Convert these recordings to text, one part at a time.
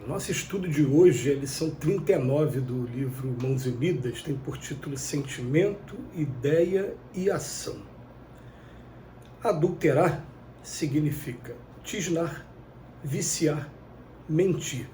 Nosso estudo de hoje é a lição 39 do livro Mãos Unidas, tem por título Sentimento, Ideia e Ação. Adulterar significa tisnar, viciar, mentir.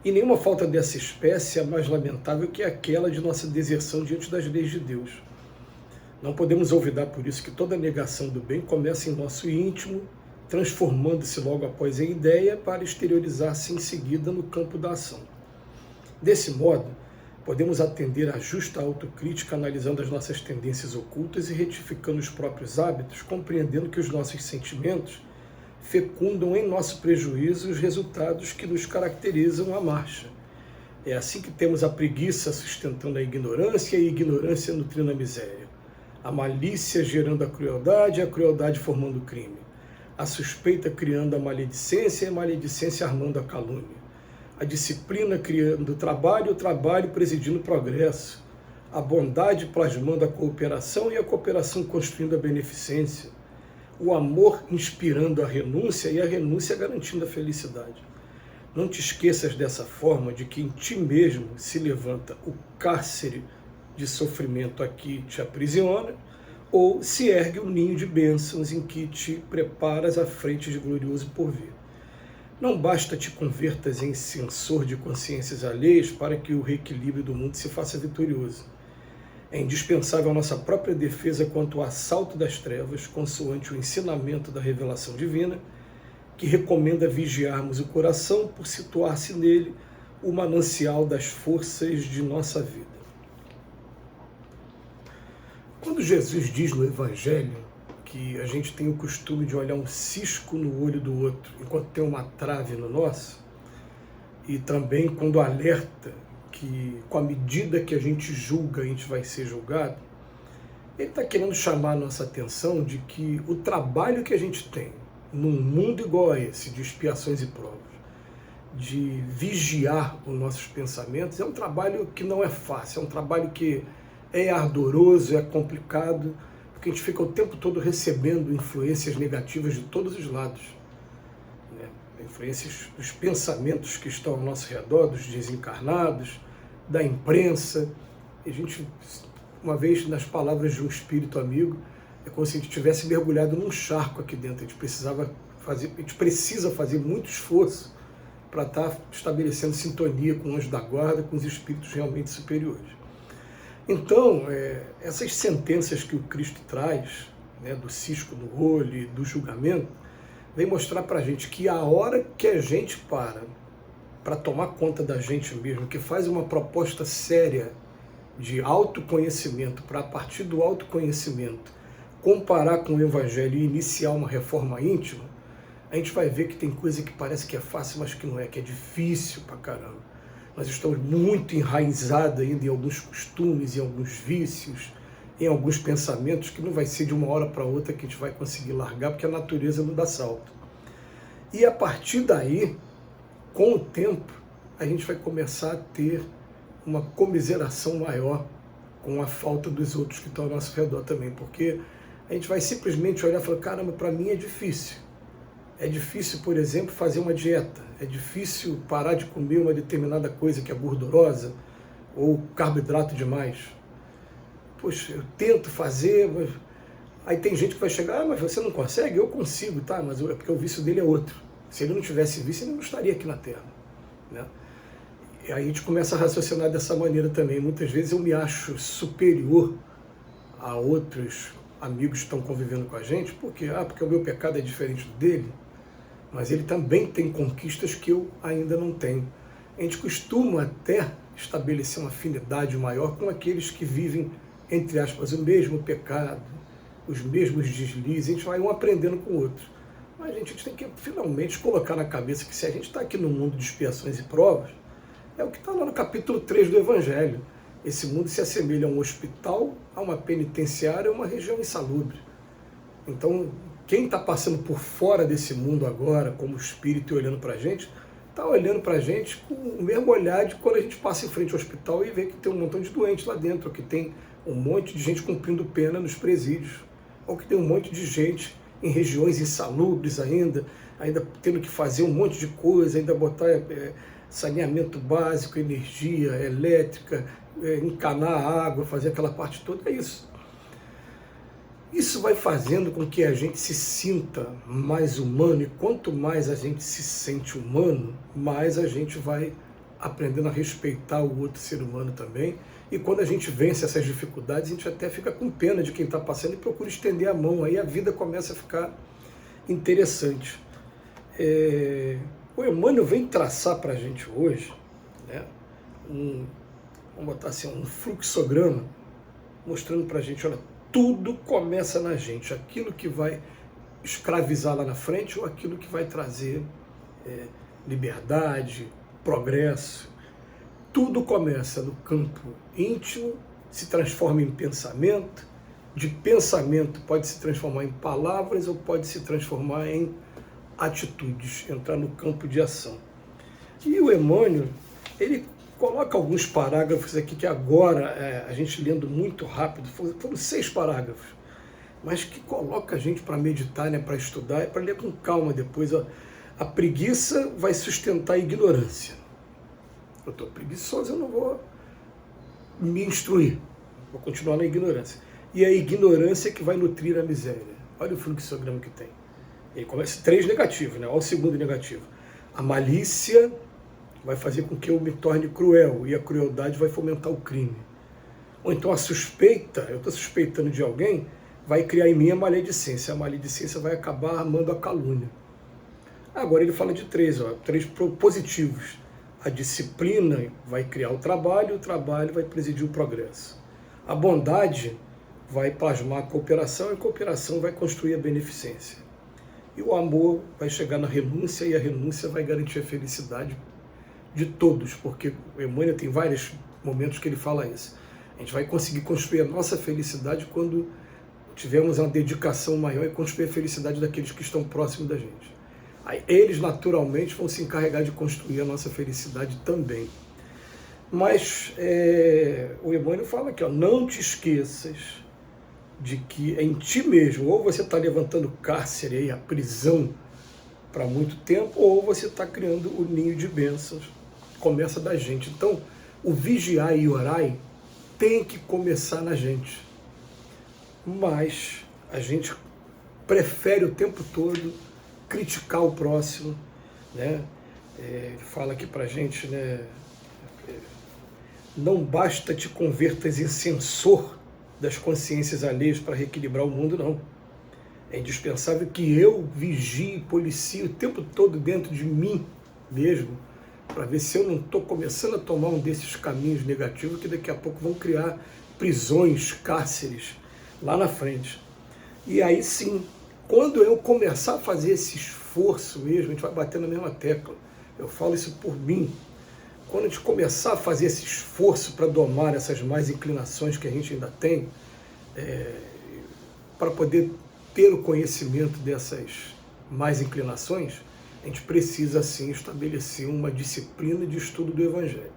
E nenhuma falta dessa espécie é mais lamentável que aquela de nossa deserção diante das leis de Deus. Não podemos olvidar por isso que toda negação do bem começa em nosso íntimo, transformando-se logo após a ideia para exteriorizar-se em seguida no campo da ação. Desse modo, podemos atender à justa autocrítica analisando as nossas tendências ocultas e retificando os próprios hábitos, compreendendo que os nossos sentimentos fecundam em nosso prejuízo os resultados que nos caracterizam à marcha. É assim que temos a preguiça sustentando a ignorância e a ignorância nutrindo a miséria, a malícia gerando a crueldade e a crueldade formando o crime, a suspeita criando a maledicência e a maledicência armando a calúnia, a disciplina criando o trabalho presidindo o progresso, a bondade plasmando a cooperação e a cooperação construindo a beneficência, o amor inspirando a renúncia e a renúncia garantindo a felicidade. Não te esqueças dessa forma de que em ti mesmo se levanta o cárcere de sofrimento a que te aprisiona, ou se ergue um ninho de bênçãos em que te preparas à frente de glorioso porvir. Não basta te convertas em censor de consciências alheias para que o reequilíbrio do mundo se faça vitorioso. É indispensável a nossa própria defesa quanto ao assalto das trevas, consoante o ensinamento da revelação divina, que recomenda vigiarmos o coração por situar-se nele o manancial das forças de nossa vida. Quando Jesus diz no Evangelho que a gente tem o costume de olhar um cisco no olho do outro, enquanto tem uma trave no nosso, e também quando alerta que com a medida que a gente julga, a gente vai ser julgado, ele está querendo chamar a nossa atenção de que o trabalho que a gente tem num mundo igual a esse, de expiações e provas, de vigiar os nossos pensamentos, é um trabalho que não é fácil, é um trabalho que é ardoroso, é complicado, porque a gente fica o tempo todo recebendo influências negativas de todos os lados, né? Influências dos pensamentos que estão ao nosso redor, dos desencarnados, da imprensa. A gente, uma vez, nas palavras de um espírito amigo, é como se a gente tivesse mergulhado num charco aqui dentro. A gente precisa fazer muito esforço para estar estabelecendo sintonia com o anjo da guarda, com os espíritos realmente superiores. Então, essas sentenças que o Cristo traz, né, do cisco no olho e do julgamento, vem mostrar para a gente que a hora que a gente para tomar conta da gente mesmo, que faz uma proposta séria de autoconhecimento, para a partir do autoconhecimento comparar com o Evangelho e iniciar uma reforma íntima, a gente vai ver que tem coisa que parece que é fácil, mas que não é, que é difícil pra caramba. Nós estamos muito enraizados ainda em alguns costumes, em alguns vícios, em alguns pensamentos que não vai ser de uma hora para outra que a gente vai conseguir largar, porque a natureza não dá salto. E a partir daí, com o tempo, a gente vai começar a ter uma comiseração maior com a falta dos outros que estão ao nosso redor também, porque a gente vai simplesmente olhar e falar, caramba, para mim é difícil. É difícil, por exemplo, fazer uma dieta. É difícil parar de comer uma determinada coisa que é gordurosa ou carboidrato demais. Poxa, eu tento fazer, mas... Aí tem gente que vai chegar, mas você não consegue? Eu consigo, tá? Mas é porque o vício dele é outro. Se ele não tivesse vício, ele não estaria aqui na Terra, né? E aí a gente começa a raciocinar dessa maneira também. Muitas vezes eu me acho superior a outros amigos que estão convivendo com a gente, porque o meu pecado é diferente do dele, mas ele também tem conquistas que eu ainda não tenho. A gente costuma até estabelecer uma afinidade maior com aqueles que vivem, entre aspas, o mesmo pecado, os mesmos deslizes. A gente vai um aprendendo com o outro. Mas a gente tem que finalmente colocar na cabeça que se a gente está aqui no mundo de expiações e provas, é o que está lá no capítulo 3 do Evangelho. Esse mundo se assemelha a um hospital, a uma penitenciária, a uma região insalubre. Então, quem está passando por fora desse mundo agora, como espírito e olhando para a gente, está olhando para a gente com o mesmo olhar de quando a gente passa em frente ao hospital e vê que tem um montão de doentes lá dentro, ou que tem um monte de gente cumprindo pena nos presídios, ou que tem um monte de gente em regiões insalubres ainda tendo que fazer um monte de coisa, ainda botar saneamento básico, energia elétrica, encanar a água, fazer aquela parte toda, é isso. Isso vai fazendo com que a gente se sinta mais humano, e quanto mais a gente se sente humano, mais a gente vai aprendendo a respeitar o outro ser humano também. E quando a gente vence essas dificuldades, a gente até fica com pena de quem está passando e procura estender a mão, aí a vida começa a ficar interessante. O Emmanuel vem traçar para a gente hoje, né, vamos botar assim, um fluxograma, mostrando para a gente, olha, tudo começa na gente, aquilo que vai escravizar lá na frente ou aquilo que vai trazer liberdade, progresso. Tudo começa no campo íntimo, se transforma em pensamento, de pensamento pode se transformar em palavras ou pode se transformar em atitudes, entrar no campo de ação. E o Emmanuel, ele coloca alguns parágrafos aqui que agora, a gente lendo muito rápido, foram 6 parágrafos, mas que coloca a gente para meditar, né, para estudar e para ler com calma depois. Ó. A preguiça vai sustentar a ignorância. Eu estou preguiçoso, eu não vou me instruir, vou continuar na ignorância. E a ignorância é que vai nutrir a miséria. Olha o fluxograma que tem. Ele começa 3 negativos, né? Olha o segundo negativo. A malícia vai fazer com que eu me torne cruel, e a crueldade vai fomentar o crime. Ou então a suspeita, eu estou suspeitando de alguém, vai criar em mim a maledicência. A maledicência vai acabar armando a calúnia. Agora ele fala de 3 positivos. A disciplina vai criar o trabalho vai presidir o progresso. A bondade vai plasmar a cooperação, e a cooperação vai construir a beneficência. E o amor vai chegar na renúncia, e a renúncia vai garantir a felicidade de todos, porque o Emmanuel tem vários momentos que ele fala isso. A gente vai conseguir construir a nossa felicidade quando tivermos uma dedicação maior e construir a felicidade daqueles que estão próximos da gente. Aí eles naturalmente vão se encarregar de construir a nossa felicidade também. Mas o Emmanuel fala aqui, ó, não te esqueças de que é em ti mesmo, ou você está levantando cárcere, aí, a prisão para muito tempo, ou você está criando o ninho de bênçãos. Começa da gente. Então, o vigiar e orar tem que começar na gente. Mas a gente prefere o tempo todo criticar o próximo, né? Ele fala aqui para a gente, né? Não basta te convertas em censor das consciências alheias para reequilibrar o mundo, não. É indispensável que eu vigie e policie o tempo todo dentro de mim mesmo, para ver se eu não estou começando a tomar um desses caminhos negativos que daqui a pouco vão criar prisões, cárceres lá na frente. E aí sim, quando eu começar a fazer esse esforço mesmo, a gente vai bater na mesma tecla. Eu falo isso por mim. Quando a gente começar a fazer esse esforço para domar essas más inclinações que a gente ainda tem, para poder ter o conhecimento dessas más inclinações, a gente precisa, sim, estabelecer uma disciplina de estudo do Evangelho.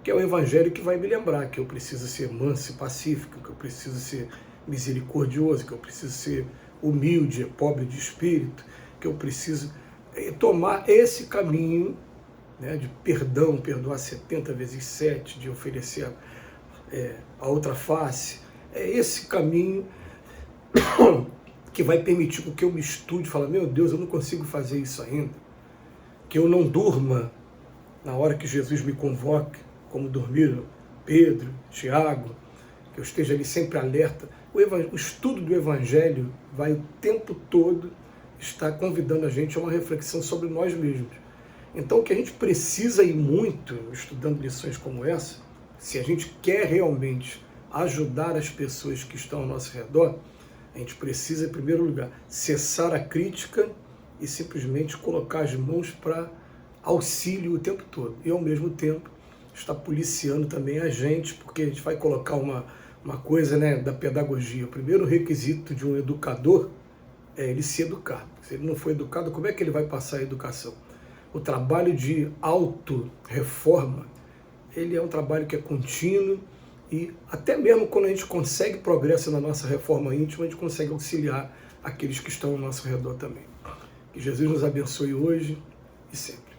Que é o Evangelho que vai me lembrar que eu preciso ser manso e pacífico, que eu preciso ser misericordioso, que eu preciso ser humilde, pobre de espírito, que eu preciso tomar esse caminho, né, de perdão, perdoar 70 vezes 7, de oferecer a outra face. É esse caminho que vai permitir que eu me estude e fale, meu Deus, eu não consigo fazer isso ainda. Que eu não durma na hora que Jesus me convoque, como dormiram Pedro, Tiago, que eu esteja ali sempre alerta. O estudo do Evangelho vai o tempo todo estar convidando a gente a uma reflexão sobre nós mesmos. Então, o que a gente precisa ir muito, estudando lições como essa, se a gente quer realmente ajudar as pessoas que estão ao nosso redor, a gente precisa, em primeiro lugar, cessar a crítica e simplesmente colocar as mãos para auxílio o tempo todo. E, ao mesmo tempo, estar policiando também a gente, porque a gente vai colocar uma coisa, né, da pedagogia. O primeiro requisito de um educador é ele se educar. Se ele não for educado, como é que ele vai passar a educação? O trabalho de auto-reforma, ele é um trabalho que é contínuo e até mesmo quando a gente consegue progresso na nossa reforma íntima, a gente consegue auxiliar aqueles que estão ao nosso redor também. Que Jesus nos abençoe hoje e sempre.